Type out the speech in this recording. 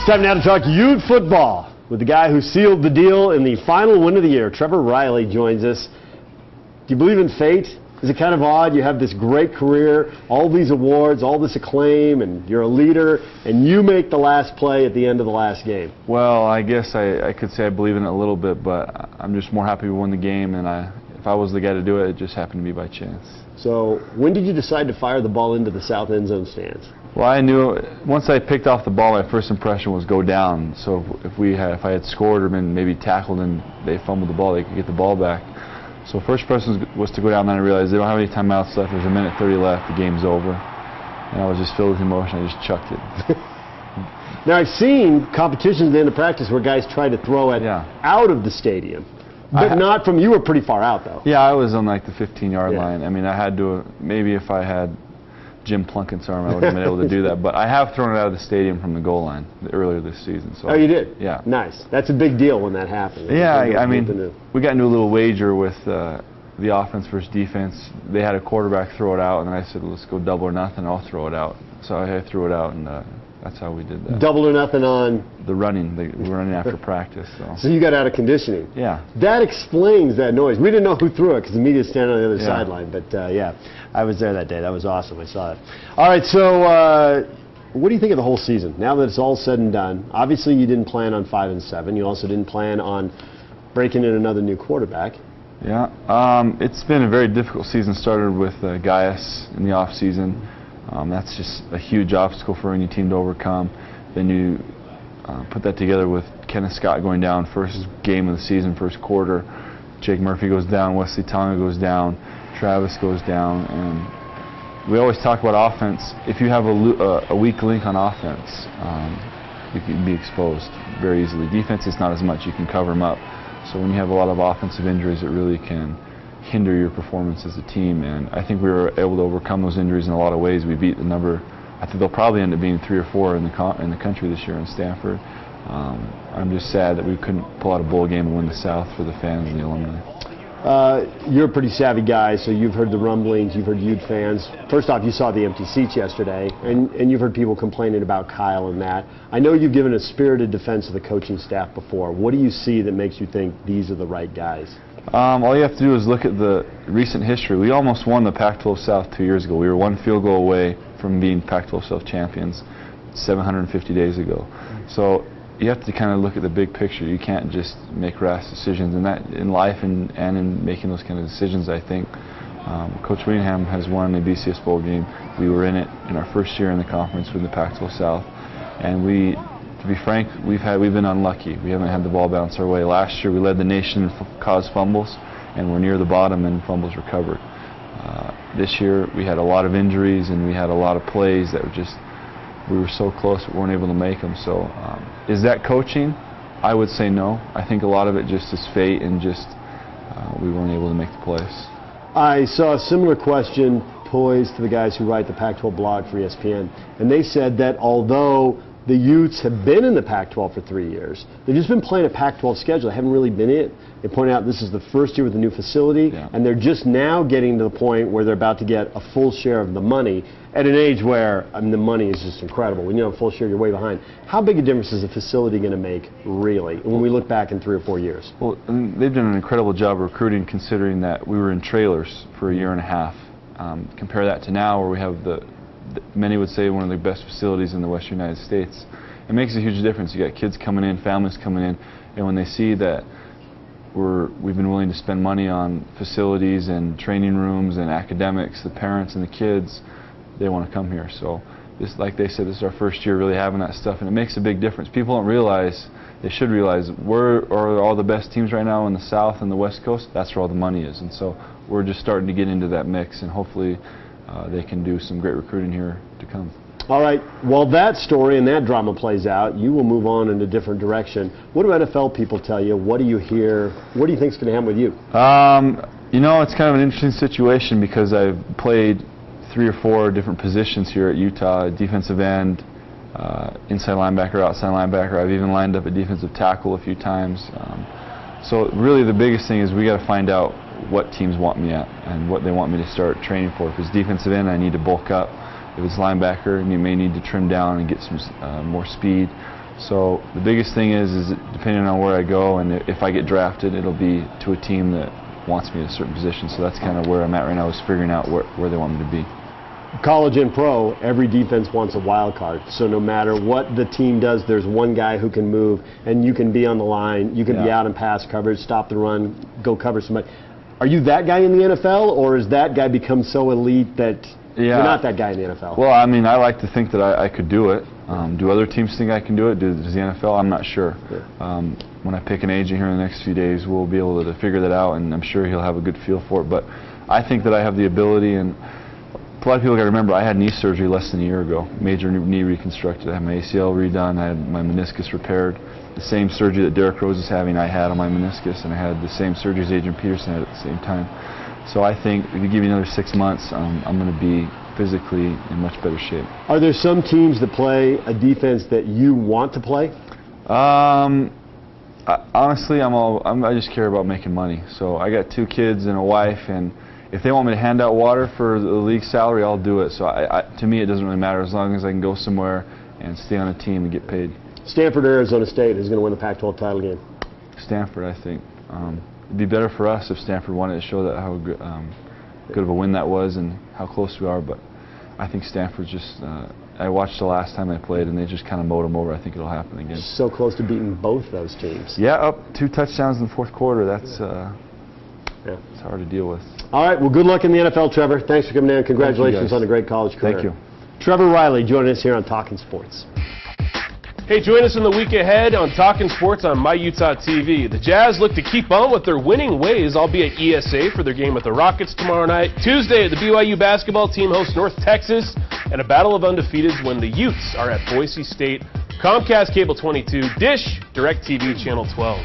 Time now to talk youth football with the guy who sealed the deal in the final win of the year. Trevor Reilly joins us. Do you believe in fate? Is it kind of odd? You have this great career, all these awards, all this acclaim, and you're a leader, and you make the last play at the end of the last game. Well, I guess I could say I believe in it a little bit, but I'm just more happy we won the game, and if I was the guy to do it, it just happened to be by chance. So when did you decide to fire the ball into the south end zone stands? Well, I knew once I picked off the ball, my first impression was go down. So if I had scored or been maybe tackled and they fumbled the ball, they could get the ball back. So first person was to go down, then I realized they don't have any timeouts left. There's a minute 30 left. The game's over. And I was just filled with emotion. I just chucked it. Now, I've seen competitions at the end of practice where guys try to throw it out of the stadium. But not from, you were pretty far out, though. Yeah, I was on like the 15-yard line. I mean, I had to, maybe if I had Jim Plunkett's arm, I would have been able to do that. But I have thrown it out of the stadium from the goal line earlier this season. So oh, you did? Yeah. Nice. That's a big deal when that happens. Yeah, I mean, we got into a little wager with the offense versus defense. They had a quarterback throw it out, and then I said, let's go double or nothing, I'll throw it out. So I threw it out, and that's how we did that. Double or nothing on? The running. We were running after practice. So you got out of conditioning. Yeah. That explains that noise. We didn't know who threw it because the media's standing on the other sideline. But yeah, I was there that day. That was awesome. I saw it. All right, so what do you think of the whole season? Now that it's all said and done, obviously you didn't plan on 5 and 7. You also didn't plan on breaking in another new quarterback. Yeah, it's been a very difficult season. Started with Gaius in the off season. That's just a huge obstacle for any team to overcome. Then you put that together with Kenneth Scott going down, first game of the season, first quarter. Jake Murphy goes down, Wesley Tonga goes down, Travis goes down, and we always talk about offense. If you have a weak link on offense, you can be exposed very easily. Defense is not as much. You can cover them up. So when you have a lot of offensive injuries, it really can hinder your performance as a team, and I think we were able to overcome those injuries in a lot of ways. We beat the number, I think they'll probably end up being 3 or 4 in the country this year in Stanford. I'm just sad that we couldn't pull out a bowl game and win the South for the fans and the alumni. You're a pretty savvy guy, so you've heard the rumblings, you've heard Ute fans. First off, you saw the empty seats yesterday, and you've heard people complaining about Kyle and that. I know you've given a spirited defense of the coaching staff before. What do you see that makes you think these are the right guys? All you have to do is look at the recent history. We almost won the Pac-12 South 2 years ago. We were 1 field goal away from being Pac-12 South champions 750 days ago. So you have to kind of look at the big picture. You can't just make rash decisions, and that in life and in making those kind of decisions, I think Coach Whittingham has won a BCS bowl game. We were in it in our first year in the conference with the Pac-12 South, and to be frank, we've been unlucky. We haven't had the ball bounce our way. Last year we led the nation in caused fumbles, and we're near the bottom in fumbles recovered. This year we had a lot of injuries, and we had a lot of plays that were just, we were so close but weren't able to make them. So is that coaching? I would say no. I think a lot of it just is fate, and just we weren't able to make the plays. I saw a similar question posed to the guys who write the Pac-12 blog for ESPN, and they said that although the Utes have been in the Pac-12 for 3 years, they've just been playing a Pac-12 schedule. They haven't really been in it. They pointed out this is the first year with a new facility, and they're just now getting to the point where they're about to get a full share of the money at an age where, I mean, the money is just incredible. When you have a full share, you're way behind. How big a difference is a facility going to make, really, when we look back in 3 or 4 years? Well, they've done an incredible job recruiting, considering that we were in trailers for a year and a half. Compare that to now, where we have many would say one of the best facilities in the Western United States. It makes a huge difference. You got kids coming in, families coming in, and when they see that we've been willing to spend money on facilities and training rooms and academics, the parents and the kids, they want to come here. So this, like they said, this is our first year really having that stuff, and it makes a big difference. People don't realize, they should realize, where are all the best teams right now in the South and the West Coast? That's where all the money is, and so we're just starting to get into that mix, and hopefully they can do some great recruiting here to come. All right, while that story and that drama plays out, you will move on in a different direction. What do NFL people tell you? What do you hear? What do you think is going to happen with you? You know, it's kind of an interesting situation because I've played 3 or 4 different positions here at Utah: defensive end, inside linebacker, outside linebacker. I've even lined up a defensive tackle a few times. So really the biggest thing is we got to find out what teams want me at and what they want me to start training for. If it's defensive end, I need to bulk up. If it's linebacker, you may need to trim down and get some more speed. So the biggest thing is depending on where I go, and if I get drafted, it'll be to a team that wants me at a certain position. So that's kind of where I'm at right now, is figuring out where they want me to be. College and pro, every defense wants a wild card. So no matter what the team does, there's one guy who can move, and you can be on the line, you can be out in pass coverage, stop the run, go cover somebody. Are you that guy in the NFL, or has that guy become so elite that you're not that guy in the NFL? Well, I mean, I like to think that I could do it. Do other teams think I can do it? Does the NFL? I'm not sure. When I pick an agent here in the next few days, we'll be able to figure that out, and I'm sure he'll have a good feel for it. But I think that I have the ability, and a lot of people got to remember, I had knee surgery less than a year ago, major knee reconstructed. I had my ACL redone, I had my meniscus repaired. The same surgery that Derrick Rose is having, I had on my meniscus, and I had the same surgery as Adrian Peterson had at the same time. So I think if you give me another 6 months, I'm going to be physically in much better shape. Are there some teams that play a defense that you want to play? Honestly, I just care about making money. So I got 2 kids and a wife, and if they want me to hand out water for the league salary, I'll do it. So to me, it doesn't really matter as long as I can go somewhere and stay on a team and get paid. Stanford, Arizona State is going to win the Pac-12 title game. Stanford, I think. It'd be better for us if Stanford won it to show that how good of a win that was and how close we are. But I think Stanford's just. I watched the last time they played, and they just kind of mowed them over. I think it'll happen again. So close to beating both those teams. Yeah, up 2 touchdowns in the fourth quarter. That's it's hard to deal with. All right. Well, good luck in the NFL, Trevor. Thanks for coming in. Congratulations on a great college career. Thank you. Trevor Reilly joining us here on Talking Sports. Hey, join us in the week ahead on Talking Sports on My Utah TV. The Jazz look to keep on with their winning ways. I'll be at ESA for their game with the Rockets tomorrow night. Tuesday, the BYU basketball team hosts North Texas, and a battle of undefeateds when the Utes are at Boise State. Comcast Cable 22, Dish, DirecTV Channel 12.